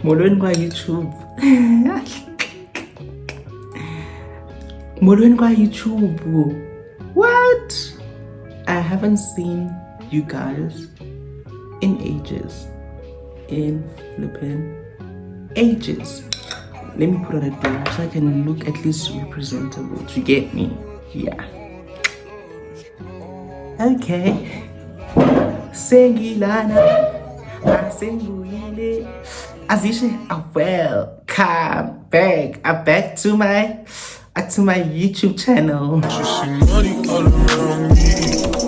Molweni kwa YouTube. Molweni kwa YouTube. What? I haven't seen you guys in ages. In flipping ages. Let me put on a door so I can look at least representable. You get me? Yeah. Okay. Sengilana. Asenguyile. Azishe, welcome back. I'm back to my YouTube channel. You see money all around me.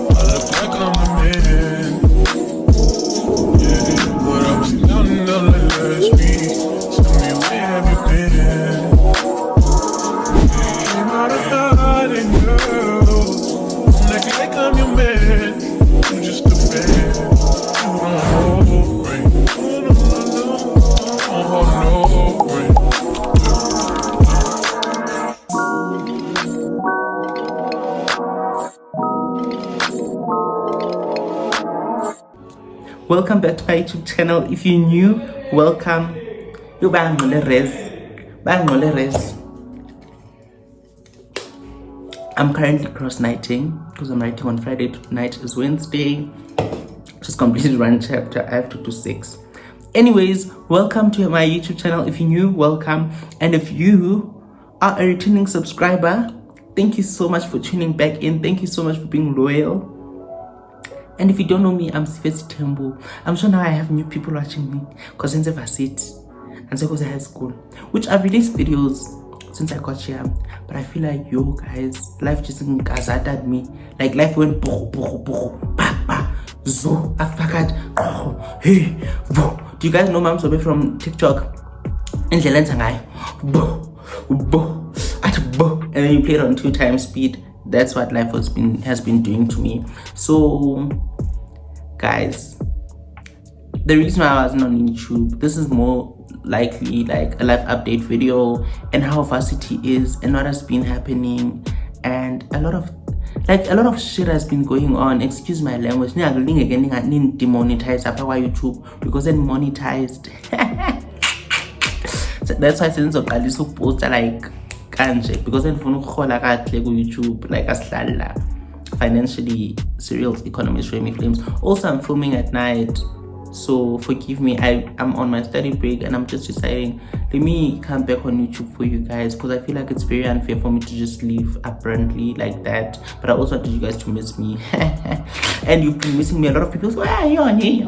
I look like I'm the man. Yeah, but I'm still counting up like last week. Tell me where have you been? Came out of hiding, girl. I'm acting like I'm your man. I'm just a fan. You don't hold right. Oh, no, right. Welcome back to my YouTube channel. If you're new, welcome. I'm currently cross-nighting because I'm writing on Friday. Tonight is Wednesday. Just completed one chapter. I have to do 6. Anyways, welcome to my YouTube channel. If you're new, welcome. And if you are a returning subscriber, thank you so much for tuning back in. Thank you so much for being loyal. And if you don't know me, I'm Sivesi Tembo. I'm sure now I have new people watching me because since I've sit and so because I high school, which I've released videos since I got here, but I feel like yo guys, life just gazated me. Like life went bo zo afakat hey bo. Do you guys know Mom Sobe from TikTok? And then you play it on 2 times speed. That's what life has been doing to me. So guys, the reason why I wasn't on YouTube, this is more likely like a life update video and how varsity is and what has been happening, and a lot of shit has been going on. Excuse my language. Demonetized after YouTube because then monetized. So that's why since I post like because then for YouTube like as financially serials economy showing me flames. Also I'm filming at night, so forgive me. I'm on my study break and I'm just deciding, let me come back on YouTube for you guys because I feel like it's very unfair for me to just leave abruptly like that. But I also wanted you guys to miss me. And you've been missing me. A lot of people say, why are you on here?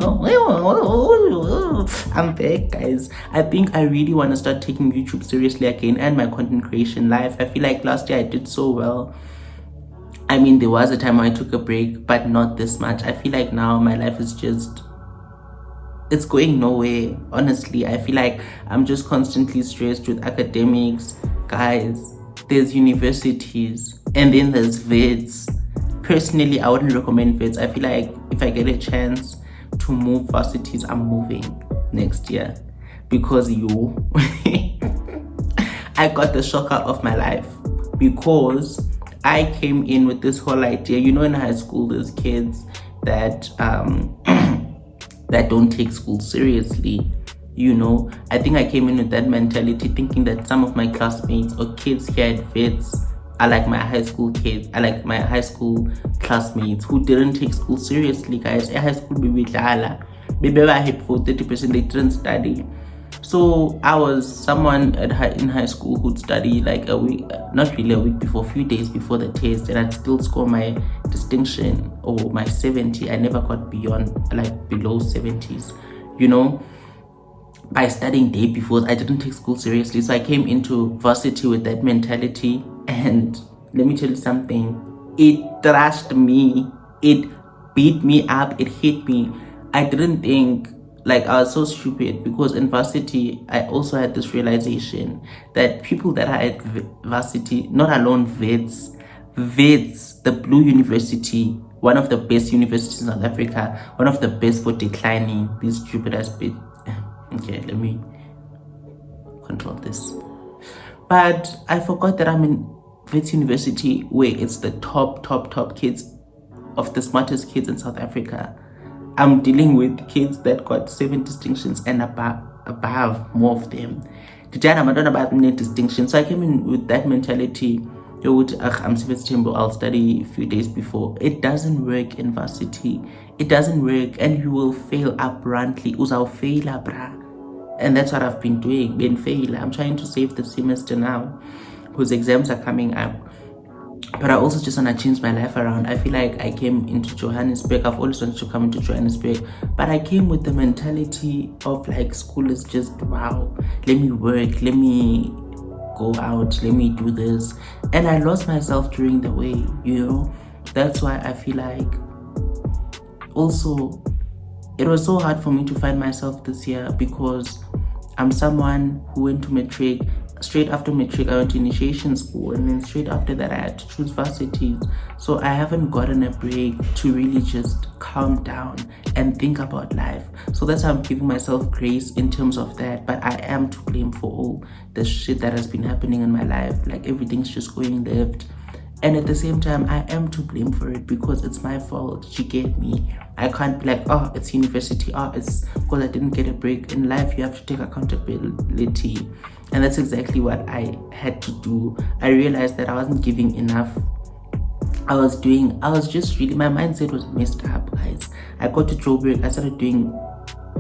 I'm back, guys. I think I really want to start taking YouTube seriously again and my content creation life. I feel like last year I did so well. I mean, there was a time when I took a break, but not this much. I feel like now my life is just, it's going nowhere. Honestly, I feel like I'm just constantly stressed with academics. Guys, there's universities and then there's VETs. Personally, I wouldn't recommend VETs. I feel like if I get a chance to move varsities, I'm moving next year because I got the shocker of my life because I came in with this whole idea. You know, in high school, there's kids that that don't take school seriously. You know, I think I came in with that mentality, thinking that some of my classmates or kids here at VETs are like my high school kids. I like my high school classmates who didn't take school seriously, guys. At high school, maybe I hit for 30%, they didn't study. So I was someone in high school who'd study like a week, not really a week before, a few days before the test, and I'd still score my distinction or my 70. I never got beyond like below 70s, you know, by studying day before. I didn't take school seriously. So I came into varsity with that mentality, and let me tell you something, it thrashed me, it beat me up, it hit me. I didn't think, like, I was so stupid because in varsity, I also had this realization that people that are at varsity, not alone VETs, the Blue University, one of the best universities in South Africa, one of the best for declining, these stupid ass bit. Okay, let me control this. But I forgot that I'm in VETs University where it's the top kids of the smartest kids in South Africa. I'm dealing with kids that got 7 distinctions and above, more of them. Today I'm not about distinction. So I came in with that mentality. I'm September, I'll study a few days before. It doesn't work in varsity. It doesn't work, and you will fail abruptly. Uzau fail abra. And that's what I've been doing, been fail. I'm trying to save the semester now, whose exams are coming up. But I also just want to change my life around. I feel like I came into Johannesburg. I've always wanted to come into Johannesburg, but I came with the mentality of like, school is just, wow, let me work, let me go out, let me do this. And I lost myself during the way, That's why I feel like also it was so hard for me to find myself this year, because I'm someone who went to matric. Straight after matric, I went to initiation school, and then straight after that, I had to choose varsities. So I haven't gotten a break to really just calm down and think about life. So that's how I'm giving myself grace in terms of that. But I am to blame for all the shit that has been happening in my life. Like, everything's just going left. And at the same time, I am to blame for it, because it's my fault. She gave me. I can't be like, oh, it's university. Oh, it's because I didn't get a break. In life, you have to take accountability. And that's exactly what I had to do. I realized that I wasn't giving enough. I was just really, my mindset was messed up, guys. I got to Joburg, I started doing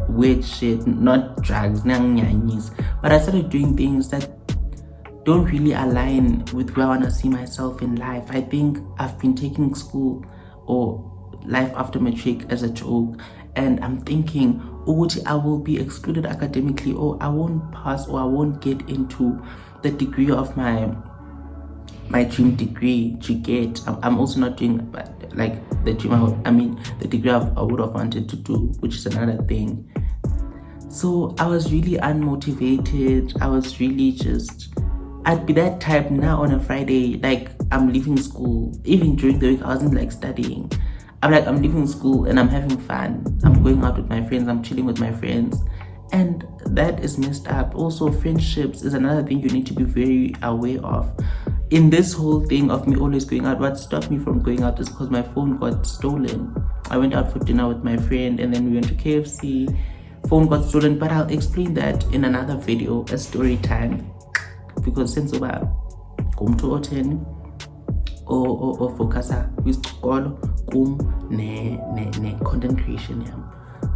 weird shit, not drugs, but I started doing things that don't really align with where I want to see myself in life. I think I've been taking school or life after matric as a joke, and I'm thinking, I will be excluded academically, or I won't pass, or I won't get into the degree of my dream degree to get. I'm also not doing like the dream, the degree I would have wanted to do, which is another thing. So I was really unmotivated. I was really I'd be that type now on a Friday, like I'm leaving school. Even during the week, I wasn't like studying. I'm leaving school and I'm having fun. I'm going out with my friends. I'm chilling with my friends. And that is messed up. Also, friendships is another thing you need to be very aware of. In this whole thing of me always going out, what stopped me from going out is because my phone got stolen. I went out for dinner with my friend, and then we went to KFC. Phone got stolen, but I'll explain that in another video, a story time. Because since over come to attend or focusa with all ne content creation,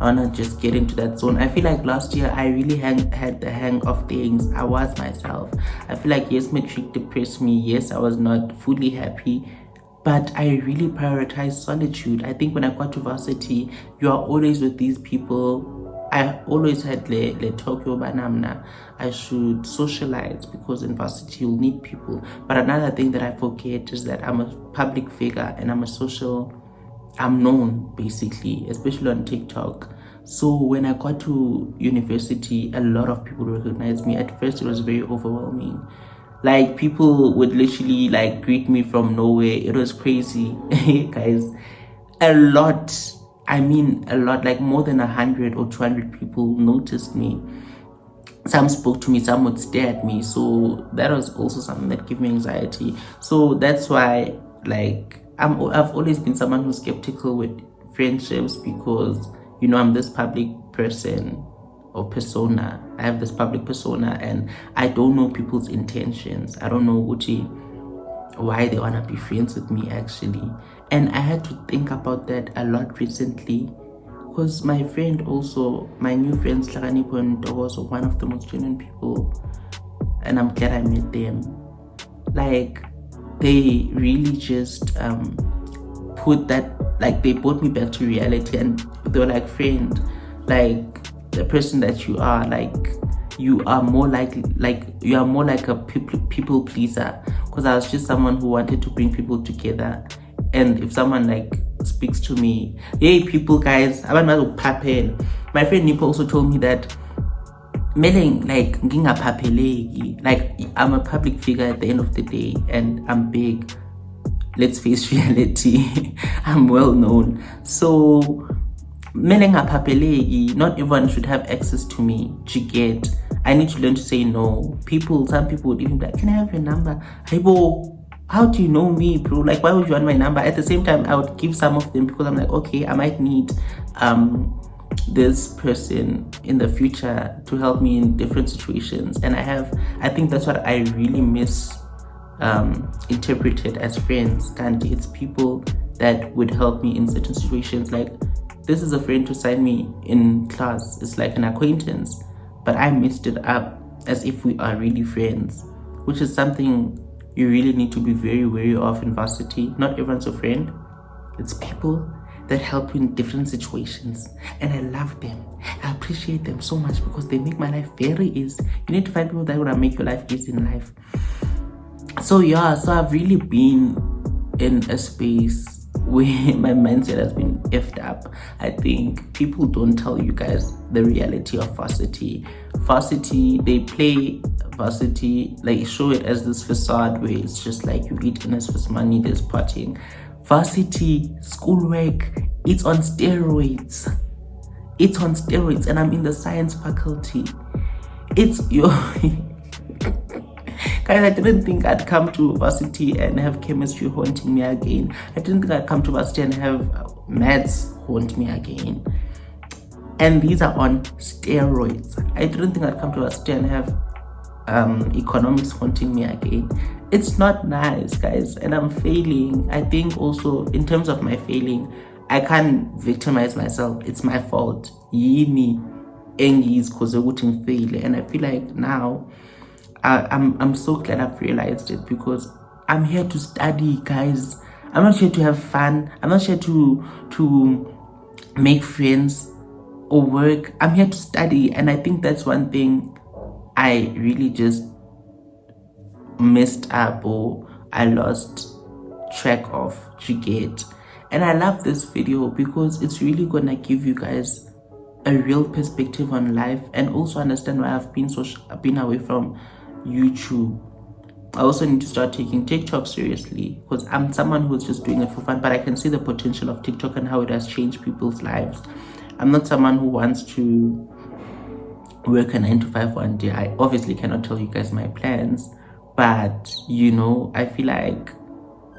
I wanna just get into that zone. I feel like last year I really had the hang of things. I was myself. I feel like, yes, matric depressed me. Yes, I was not fully happy, but I really prioritized solitude. I think when I got to varsity, you are always with these people. I always had le Tokyo Banamna. I should socialize, because in varsity you'll need people. But another thing that I forget is that I'm a public figure, and I'm known basically, especially on TikTok. So when I got to university, a lot of people recognized me. At first, it was very overwhelming. Like, people would literally like greet me from nowhere. It was crazy, guys. A lot, like more than 100 or 200 people noticed me. Some spoke to me, some would stare at me. So that was also something that gave me anxiety. So that's why, like, I've always been someone who's skeptical with friendships, because I'm this public person or persona. I have this public persona, and I don't know people's intentions. I don't know why they wanna be friends with me actually. And I had to think about that a lot recently, because my new friends Hlakanipho and Dogo, were one of the most genuine people, and I'm glad I met them. Like, they really just put that, like, they brought me back to reality, and they were like, friend, like, the person that you are, like, you are more like a people pleaser, because I was just someone who wanted to bring people together. And if someone like speaks to me, hey people, guys, my friend Nipo also told me that like I'm a public figure at the end of the day, and I'm big. Let's face reality. I'm well known. So not everyone should have access to me. I need to learn to say no. Some people would even be like, can I have your number? how do you know me, bro? Like, why would you want my number? At the same time, I would give some of them because I'm like, okay, I might need this person in the future to help me in different situations. And I think that's what I really interpreted as friends. And it's people that would help me in certain situations. Like, this is a friend who signed me in class. It's like an acquaintance, but I messed it up as if we are really friends, which is something you really need to be very wary of in varsity. Not everyone's a friend. It's people that help you in different situations, and I love them. I appreciate them so much because they make my life very easy. You need to find people that will make your life easy in life. So yeah, so I've really been in a space where my mindset has been effed up. I think people don't tell you guys the reality of varsity. Varsity, they play varsity, like show it as this facade where it's just like you eat NSFAS money, there's partying. Varsity, schoolwork, it's on steroids. It's on steroids, and I'm in the science faculty. It's your... Guys, I didn't think I'd come to varsity and have chemistry haunting me again. I didn't think I'd come to varsity and have maths haunt me again. And these are on steroids. I didn't think I'd come to varsity and have economics haunting me again. It's not nice, guys, and I'm failing. I think also in terms of my failing, I can't victimize myself. It's my fault. Yini engis cause I fail, and I feel like now I'm so glad I've realized it, because I'm here to study, guys. I'm not here to have fun. I'm not here to make friends or work. I'm here to study, and I think that's one thing I really just messed up, or I lost track of, to get. And I love this video because it's really gonna give you guys a real perspective on life, and also understand why I've been away from YouTube. I also need to start taking TikTok seriously, because I'm someone who's just doing it for fun, but I can see the potential of TikTok and how it has changed people's lives. I'm not someone who wants to work a 9 to 5 one day. I obviously cannot tell you guys my plans, but you know, I feel like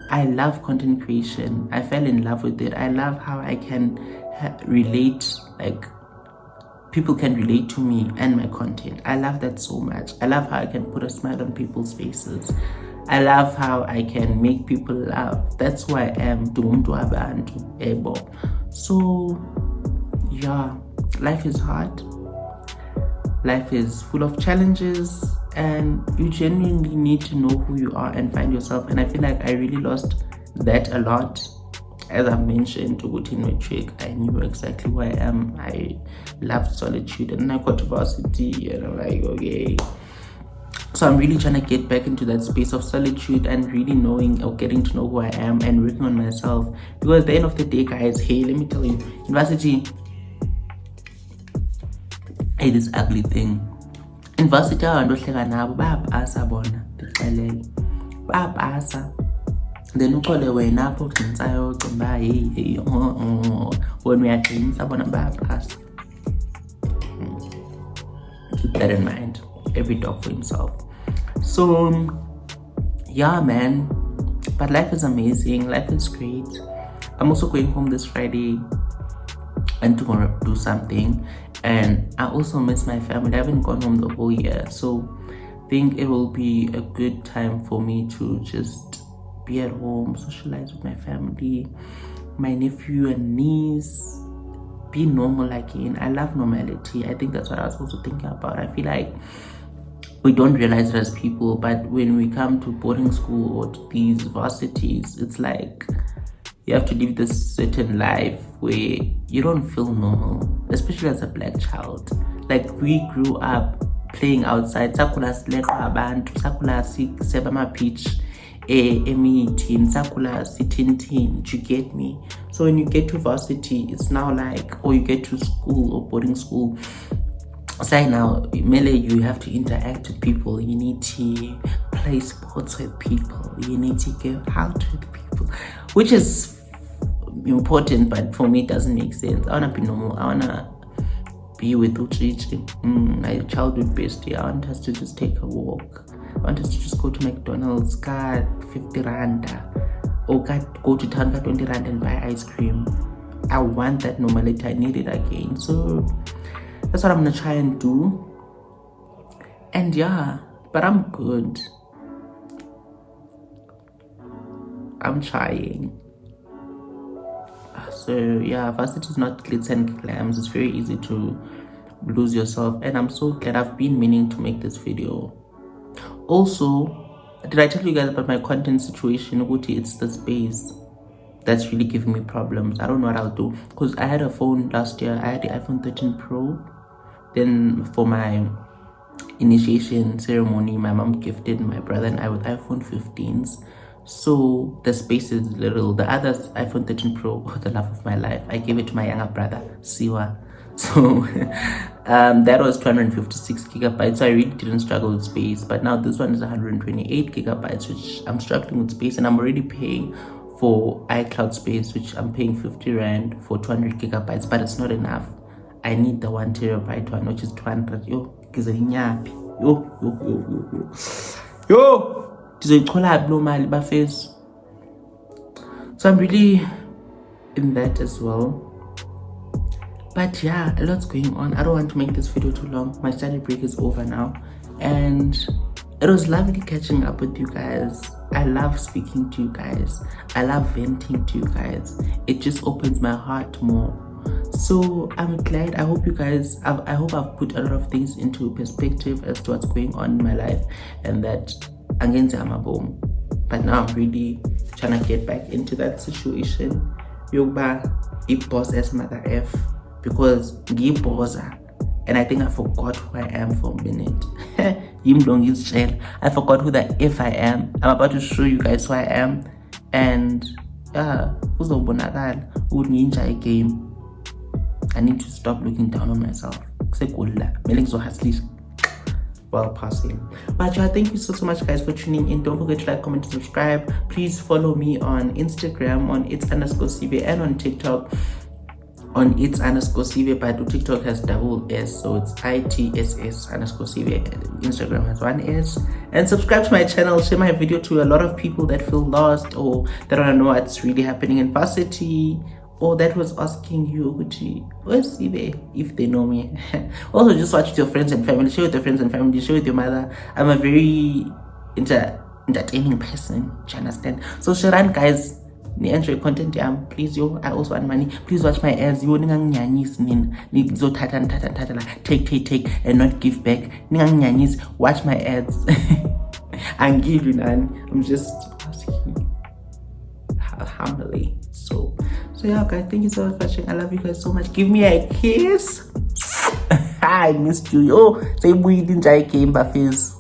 I love content creation. I fell in love with it. I love how I can relate, like people can relate to me and my content. I love that so much. I love how I can put a smile on people's faces. I love how I can make people laugh. That's who I am. So yeah, life is hard. Life is full of challenges, and you genuinely need to know who you are and find yourself. And I feel like I really lost that a lot. As I've mentioned, in matric, I knew exactly who I am. I loved solitude, and then I got to varsity, and I'm like, okay. So I'm really trying to get back into that space of solitude and really knowing, or getting to know who I am and working on myself. Because at the end of the day, guys, hey, let me tell you, university, hey, this ugly thing. In varsity, bayapasa bona, bayapasa. Then uqole wena apho ugcinsayo ucimba hey when we are gcinsa bona bayapasa. Keep that in mind. Every dog for himself. So yeah, man, but life is amazing. Life is great. I'm also going home this Friday and tomorrow do something, and I also miss my family. I haven't gone home the whole year, so I think it will be a good time for me to just be at home, socialize with my family, my nephew and niece, be normal again. I love normality. I think that's what I was also thinking about. I feel like we don't realize it as people, but when we come to boarding school or these varsities, it's like you have to live this certain life where you don't feel normal, especially as a black child. Like, we grew up playing outside. Sakula sileqa abantu, sakula siseba ama-pitch emithini, sakula sithinthini. You get me? So when you get to varsity, it's now like, or you get to school or boarding school, say now, mainly you have to interact with people. You need to play sports with people. You need to go out with people, which is important, but for me it doesn't make sense. I wanna be normal. I wanna be with Uchichi, my childhood bestie. I want us to just take a walk. wanted to just go to McDonald's, got 50 rand, or go to town, got 20 rand and buy ice cream. I want that normality. I need it again. So that's what I'm gonna try and do. And yeah, but I'm good. I'm trying. So yeah, varsity is not glitz and glams. It's very easy to lose yourself, and I'm so glad. I've been meaning to make this video. Also, did I tell you guys about my content situation? It's the space that's really giving me problems. I don't know what I'll do, because I had a phone last year. I had the iPhone 13 Pro. Then for my initiation ceremony, my mom gifted my brother and I with iPhone 15s. So the space is little. The other iPhone 13 Pro, the love of my life, I gave it to my younger brother, Siwa. So that was 256 gigabytes. So I really didn't struggle with space. But now this one is 128 gigabytes, which I'm struggling with space, and I'm already paying for iCloud space, which I'm paying 50 rand for 200 gigabytes, but it's not enough. I need the 1 terabyte one, which is 200. Yo, so I'm really in that as well. But yeah, a lot's going on. I don't want to make this video too long. My study break is over now, and it was lovely catching up with you guys. I love speaking to you guys. I love venting to you guys. It just opens my heart more. So I'm glad. I hope you guys, I hope I've put a lot of things into perspective as to what's going on in my life, and that against I'm a bomb. But now I'm really trying to get back into that situation. Yoba, it boss as mother F, because give bosser. And I think I forgot who I am for a minute. I forgot who the F I am. I'm about to show you guys who I am. And who's the game? I need to stop looking down on myself. Well, passing. But yeah, thank you so much guys for tuning in. Don't forget to like, comment, and subscribe. Please follow me on Instagram on its_cv, and on TikTok on its_cv, but TikTok has double S, so it's ITSS_cv. Instagram has one S. And subscribe to my channel. Share my video to a lot of people that feel lost, or that don't know what's really happening in varsity, or that was asking you, where's Sibe, if they know me. Also, just watch with your friends and family. Share with your friends and family. Share with your mother. I'm a very entertaining person. Do you understand? So Sharan guys, enjoy content. Please, I also want money. Please watch my ads. Take and not give back. Watch my ads. I'm giving, I'm just asking humbly. So yeah guys, thank you so much for watching. I love you guys so much. Give me a kiss. I missed you. Say we didn't game face.